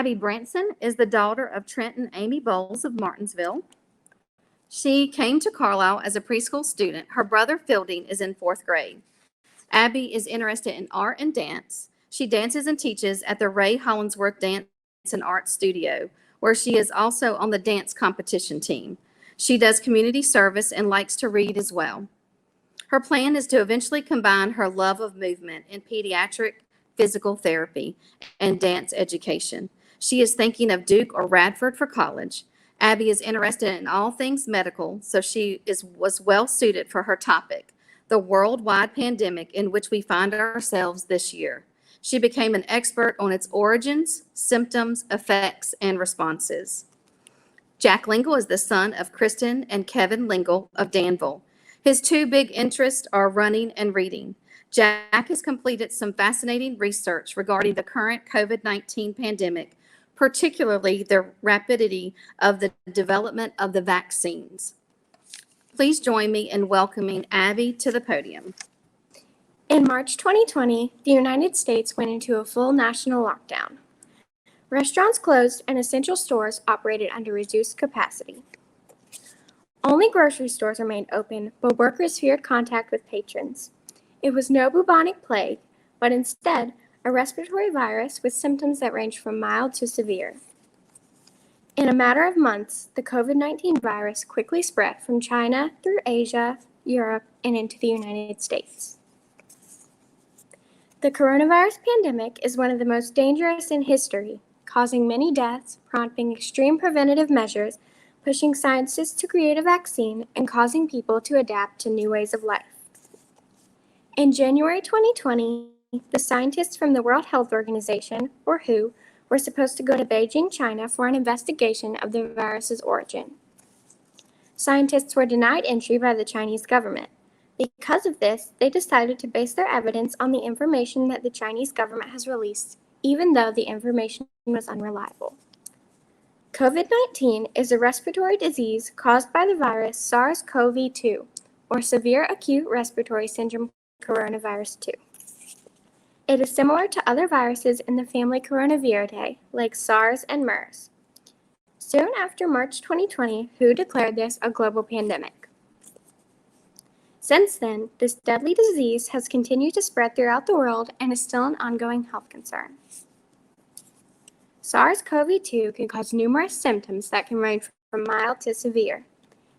Abby Branson is the daughter of Trent and Amy Bowles of Martinsville. She came to Carlisle as a preschool student. Her brother Fielding is in fourth grade. Abby is interested in art and dance. She dances and teaches at the Ray Hollingsworth Dance and Art Studio, where she is also on the dance competition team. She does community service and likes to read as well. Her plan is to eventually combine her love of movement in pediatric physical therapy and dance education. She is thinking of Duke or Radford for college. Abby is interested in all things medical, so was well suited for her topic, the worldwide pandemic in which we find ourselves this year. She became an expert on its origins, symptoms, effects, and responses. Jack Lingle is the son of Kristen and Kevin Lingle of Danville. His two big interests are running and reading. Jack has completed some fascinating research regarding the current COVID-19 pandemic, particularly the rapidity of the development of the vaccines. Please join me in welcoming Abby to the podium. In March 2020, the United States went into a full national lockdown. Restaurants closed and essential stores operated under reduced capacity. Only grocery stores remained open, but workers feared contact with patrons. It was no bubonic plague, but instead a respiratory virus with symptoms that ranged from mild to severe. In a matter of months, the COVID-19 virus quickly spread from China through Asia, Europe, and into the United States. The coronavirus pandemic is one of the most dangerous in history, causing many deaths, prompting extreme preventative measures, pushing scientists to create a vaccine, and causing people to adapt to new ways of life. In January 2020, the scientists from the World Health Organization, or WHO, were supposed to go to Beijing, China for an investigation of the virus's origin. Scientists were denied entry by the Chinese government. Because of this, they decided to base their evidence on the information that the Chinese government has released, even though the information was unreliable. COVID-19 is a respiratory disease caused by the virus SARS-CoV-2, or Severe Acute Respiratory Syndrome Coronavirus 2. It is similar to other viruses in the family Coronaviridae, like SARS and MERS. Soon after March 2020, WHO declared this a global pandemic. Since then, this deadly disease has continued to spread throughout the world and is still an ongoing health concern. SARS-CoV-2 can cause numerous symptoms that can range from mild to severe.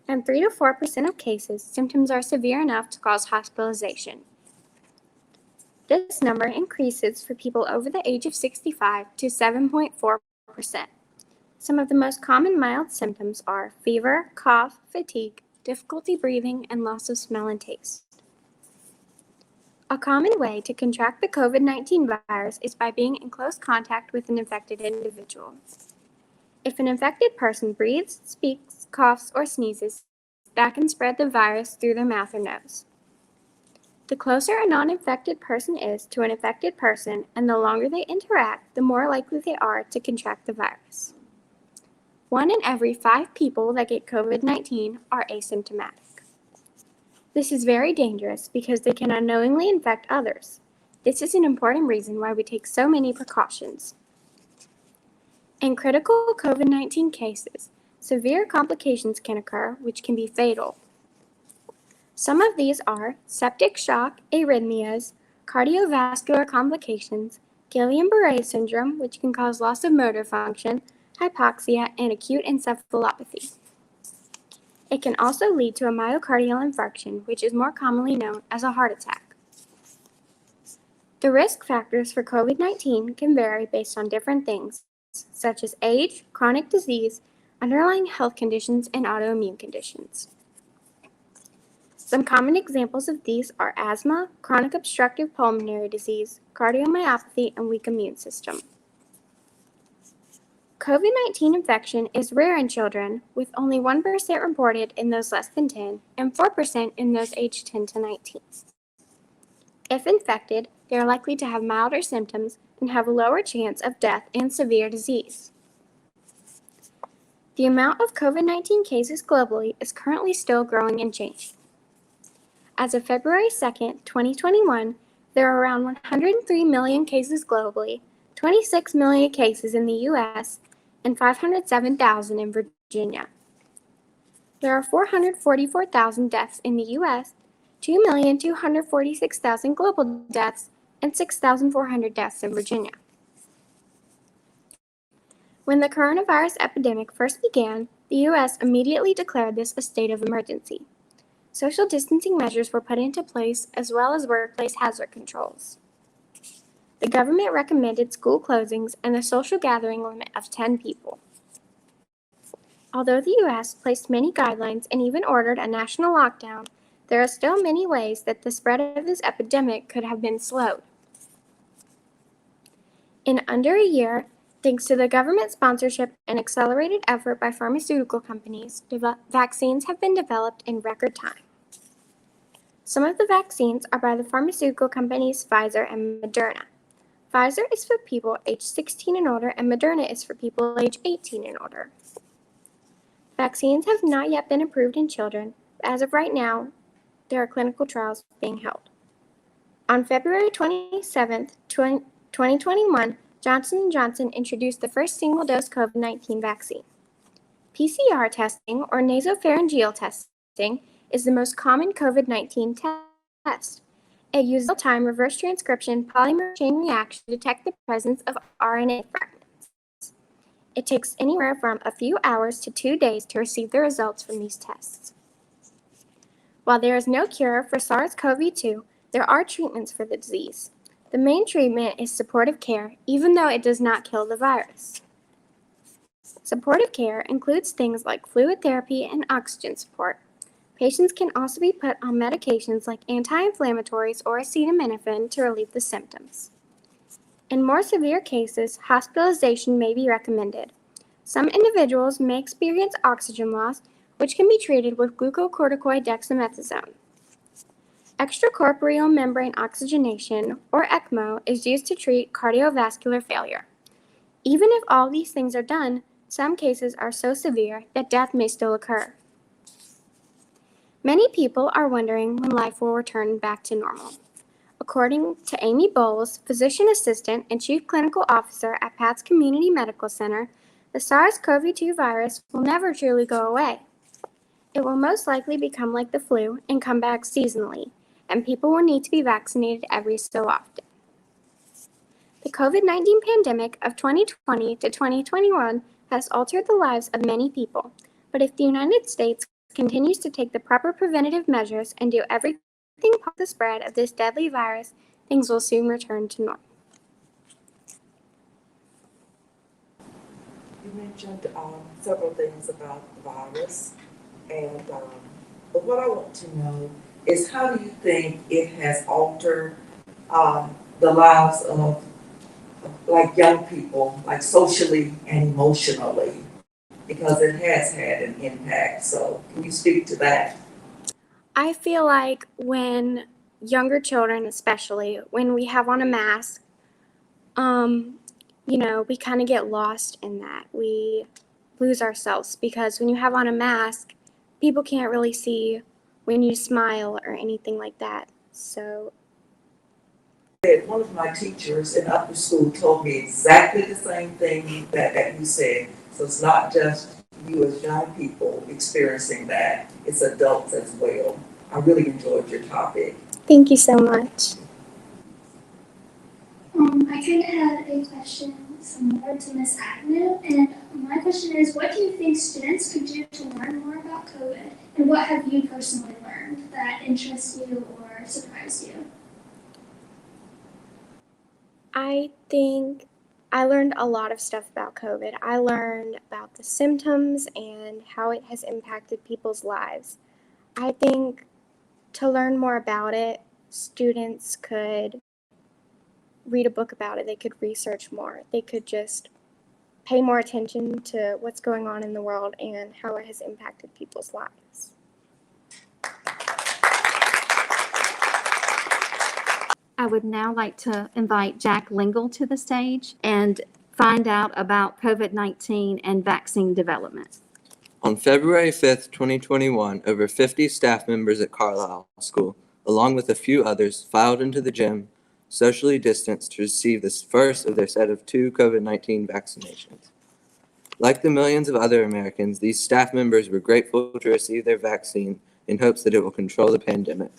In 3 to 4% of cases, symptoms are severe enough to cause hospitalization. This number increases for people over the age of 65 to 7.4%. Some of the most common mild symptoms are fever, cough, fatigue, difficulty breathing, and loss of smell and taste. A common way to contract the COVID-19 virus is by being in close contact with an infected individual. If an infected person breathes, speaks, coughs, or sneezes, that can spread the virus through their mouth or nose. The closer a non-infected person is to an infected person and the longer they interact, the more likely they are to contract the virus. 1 in every 5 people that get COVID-19 are asymptomatic. This is very dangerous because they can unknowingly infect others. This is an important reason why we take so many precautions. In critical COVID-19 cases, severe complications can occur, which can be fatal. Some of these are septic shock, arrhythmias, cardiovascular complications, Guillain-Barré syndrome, which can cause loss of motor function, hypoxia, and acute encephalopathy. It can also lead to a myocardial infarction, which is more commonly known as a heart attack. The risk factors for COVID-19 can vary based on different things, such as age, chronic disease, underlying health conditions, and autoimmune conditions. Some common examples of these are asthma, chronic obstructive pulmonary disease, cardiomyopathy, and weak immune system. COVID-19 infection is rare in children, with only 1% reported in those less than 10 and 4% in those aged 10 to 19. If infected, they are likely to have milder symptoms and have a lower chance of death and severe disease. The amount of COVID-19 cases globally is currently still growing and changing. As of February 2, 2021, there are around 103 million cases globally, 26 million cases in the U.S., and 507,000 in Virginia. There are 444,000 deaths in the U.S., 2,246,000 global deaths, and 6,400 deaths in Virginia. When the coronavirus epidemic first began, the U.S. immediately declared this a state of emergency. Social distancing measures were put into place as well as workplace hazard controls. The government recommended school closings and a social gathering limit of 10 people. Although the U.S. placed many guidelines and even ordered a national lockdown, there are still many ways that the spread of this epidemic could have been slowed. In under a year, thanks to the government sponsorship and accelerated effort by pharmaceutical companies, vaccines have been developed in record time. Some of the vaccines are by the pharmaceutical companies Pfizer and Moderna. Pfizer is for people aged 16 and older, and Moderna is for people aged 18 and older. Vaccines have not yet been approved in children, but as of right now, there are clinical trials being held. On February 27, 2021, Johnson & Johnson introduced the first single-dose COVID-19 vaccine. PCR testing, or nasopharyngeal testing, is the most common COVID-19 test. It uses real-time reverse transcription polymer chain reaction to detect the presence of RNA fragments. It takes anywhere from a few hours to 2 days to receive the results from these tests. While there is no cure for SARS-CoV-2, there are treatments for the disease. The main treatment is supportive care, even though it does not kill the virus. Supportive care includes things like fluid therapy and oxygen support. Patients can also be put on medications like anti-inflammatories or acetaminophen to relieve the symptoms. In more severe cases, hospitalization may be recommended. Some individuals may experience oxygen loss, which can be treated with glucocorticoid dexamethasone. Extracorporeal membrane oxygenation, or ECMO, is used to treat cardiovascular failure. Even if all these things are done, some cases are so severe that death may still occur. Many people are wondering when life will return back to normal. According to Amy Bowles, physician assistant and chief clinical officer at Pat's Community Medical Center, the SARS-CoV-2 virus will never truly go away. It will most likely become like the flu and come back seasonally, and people will need to be vaccinated every so often. The COVID-19 pandemic of 2020 to 2021 has altered the lives of many people, but if the United States continues to take the proper preventative measures and do everything to stop the spread of this deadly virus, things will soon return to normal. You mentioned several things about the virus, and but what I want to know is how do you think it has altered the lives of like young people, like socially and emotionally, because it has had an impact. So can you speak to that? I feel like when younger children, especially, when we have on a mask, we kind of get lost in that. We lose ourselves because when you have on a mask, people can't really see when you smile or anything like that. So One of my teachers in upper school told me exactly the same thing that you said. So it's not just you as young people experiencing that, it's adults as well. I really enjoyed your topic. thank you so much. I kind of had a question similar to Ms. Agnew, and my question is, what do you think students could do to learn more about COVID, and what have you personally learned that interests you or surprised you? I think I learned a lot of stuff about COVID. I learned about the symptoms and how it has impacted people's lives. I think to learn more about it, students could read a book about it. They could research more. They could just pay more attention to what's going on in the world and how it has impacted people's lives. I would now like to invite Jack Lingle to the stage and find out about COVID-19 and vaccine development. On February 5th, 2021, over 50 staff members at Carlisle School, along with a few others, filed into the gym socially distanced to receive the first of their set of 2 COVID-19 vaccinations. Like the millions of other Americans, these staff members were grateful to receive their vaccine in hopes that it will control the pandemic.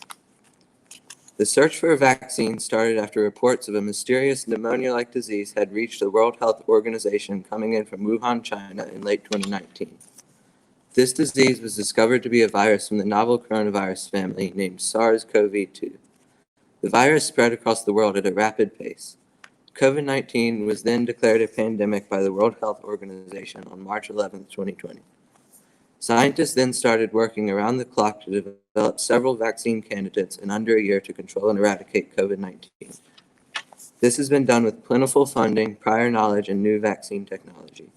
The search for a vaccine started after reports of a mysterious pneumonia-like disease had reached the World Health Organization coming in from Wuhan, China in late 2019. This disease was discovered to be a virus from the novel coronavirus family named SARS-CoV-2. The virus spread across the world at a rapid pace. COVID-19 was then declared a pandemic by the World Health Organization on March 11, 2020. Scientists then started working around the clock to develop several vaccine candidates in under a year to control and eradicate COVID-19. This has been done with plentiful funding, prior knowledge, and new vaccine technology.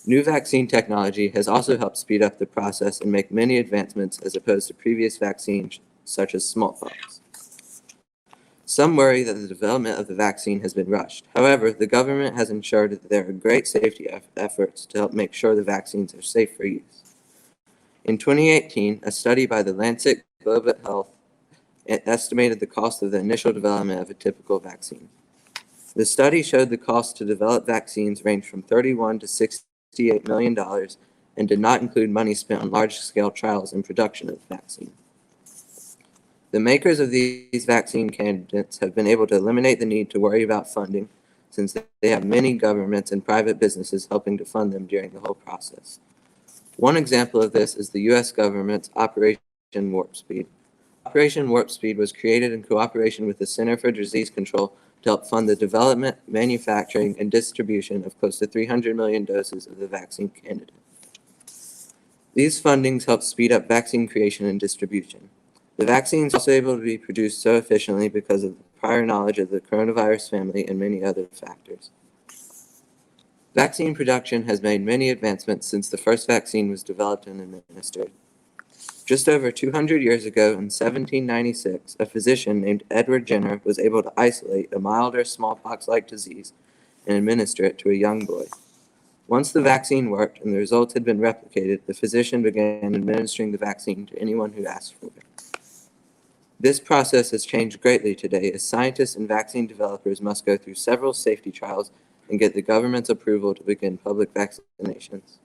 New vaccine technology has also helped speed up the process and make many advancements as opposed to previous vaccines such as smallpox. Some worry that the development of the vaccine has been rushed. However, the government has ensured that there are great safety efforts to help make sure the vaccines are safe for use. In 2018, a study by the Lancet Global Health estimated the cost of the initial development of a typical vaccine. The study showed the cost to develop vaccines ranged from $31 to $68 million and did not include money spent on large-scale trials and production of the vaccine. The makers of these vaccine candidates have been able to eliminate the need to worry about funding, since they have many governments and private businesses helping to fund them during the whole process. One example of this is the U.S. government's Operation Warp Speed. Operation Warp Speed was created in cooperation with the Center for Disease Control to help fund the development, manufacturing, and distribution of close to 300 million doses of the vaccine candidate. These fundings help speed up vaccine creation and distribution. The vaccine is also able to be produced so efficiently because of the prior knowledge of the coronavirus family and many other factors. Vaccine production has made many advancements since the first vaccine was developed and administered. Just over 200 years ago, in 1796, a physician named Edward Jenner was able to isolate a milder smallpox-like disease and administer it to a young boy. Once the vaccine worked and the results had been replicated, the physician began administering the vaccine to anyone who asked for it. This process has changed greatly today as scientists and vaccine developers must go through several safety trials and get the government's approval to begin public vaccinations.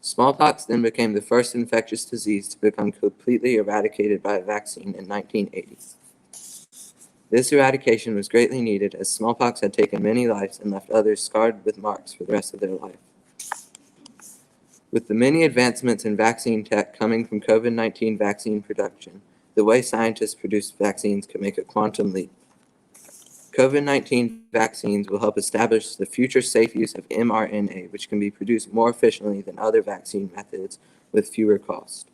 Smallpox then became the first infectious disease to become completely eradicated by a vaccine in 1980. This eradication was greatly needed as smallpox had taken many lives and left others scarred with marks for the rest of their life. With the many advancements in vaccine tech coming from COVID-19 vaccine production, the way scientists produce vaccines can make a quantum leap. COVID-19 vaccines will help establish the future safe use of mRNA, which can be produced more efficiently than other vaccine methods with fewer costs.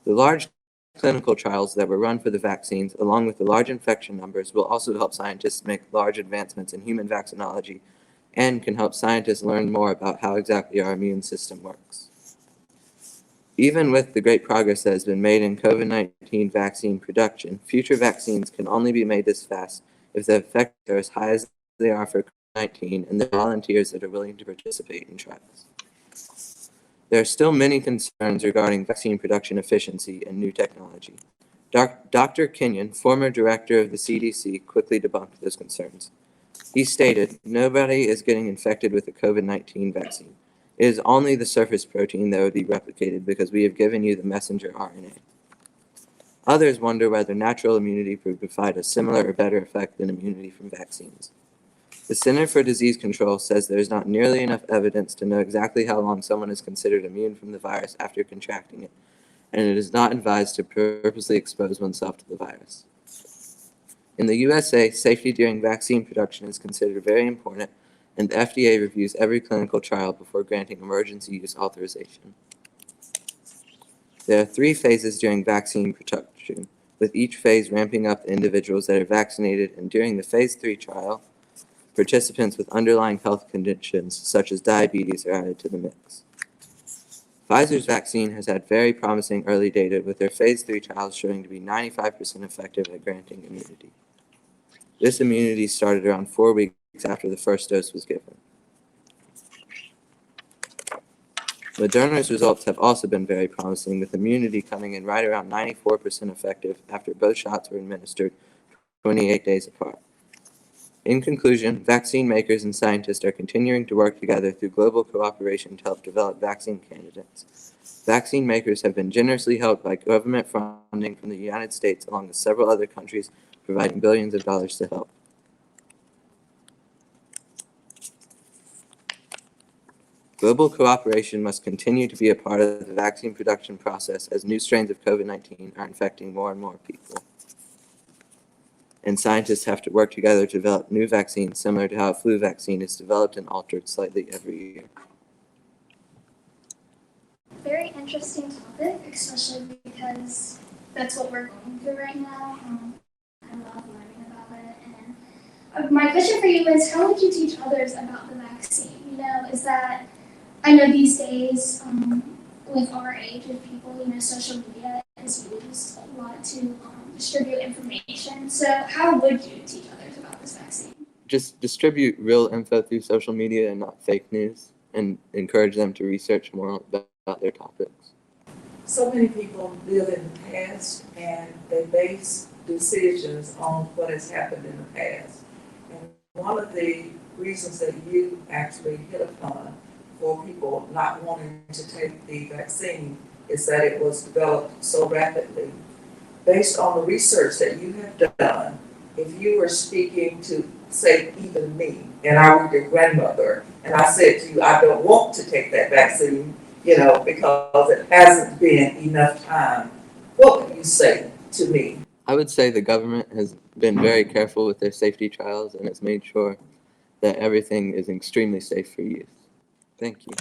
The large clinical trials that were run for the vaccines, along with the large infection numbers, will also help scientists make large advancements in human vaccinology and can help scientists learn more about how exactly our immune system works. Even with the great progress that has been made in COVID-19 vaccine production, future vaccines can only be made this fast if the effects are as high as they are for COVID-19 and the volunteers that are willing to participate in trials. There are still many concerns regarding vaccine production efficiency and new technology. Dr. Kenyon, former director of the CDC, quickly debunked those concerns. He stated, "Nobody is getting infected with the COVID-19 vaccine. It is only the surface protein that would be replicated because we have given you the messenger RNA." Others wonder whether natural immunity would provide a similar or better effect than immunity from vaccines. The Center for Disease Control says there is not nearly enough evidence to know exactly how long someone is considered immune from the virus after contracting it, and it is not advised to purposely expose oneself to the virus. In the USA, safety during vaccine production is considered very important, and the FDA reviews every clinical trial before granting emergency use authorization. There are 3 phases during vaccine production, with each phase ramping up the individuals that are vaccinated, and during the phase 3 trial, participants with underlying health conditions such as diabetes are added to the mix. Pfizer's vaccine has had very promising early data, with their phase 3 trials showing to be 95% effective at granting immunity. This immunity started around 4 weeks after the first dose was given. Moderna's results have also been very promising, with immunity coming in right around 94% effective after both shots were administered 28 days apart. In conclusion, vaccine makers and scientists are continuing to work together through global cooperation to help develop vaccine candidates. Vaccine makers have been generously helped by government funding from the United States, along with several other countries, providing billions of dollars to help. Global cooperation must continue to be a part of the vaccine production process as new strains of COVID-19 are infecting more and more people. And scientists have to work together to develop new vaccines similar to how a flu vaccine is developed and altered slightly every year. Very interesting topic, especially because that's what we're going through right now. I love learning about it. And my question for you is, how would you teach others about the vaccine? You know, is that, I know these days, with our age of people, you know, social media is used a lot to distribute information. So how would you teach others about this vaccine? Just distribute real info through social media and not fake news, and encourage them to research more about their topics. So many people live in the past and they base decisions on what has happened in the past. And one of the reasons that you actually hit upon for people not wanting to take the vaccine is that it was developed so rapidly. Based on the research that you have done, if you were speaking to, say, even me, and I were your grandmother, and I said to you, I don't want to take that vaccine, you know, because it hasn't been enough time, what would you say to me? I would say the government has been very careful with their safety trials and has made sure that everything is extremely safe for use. Thank you.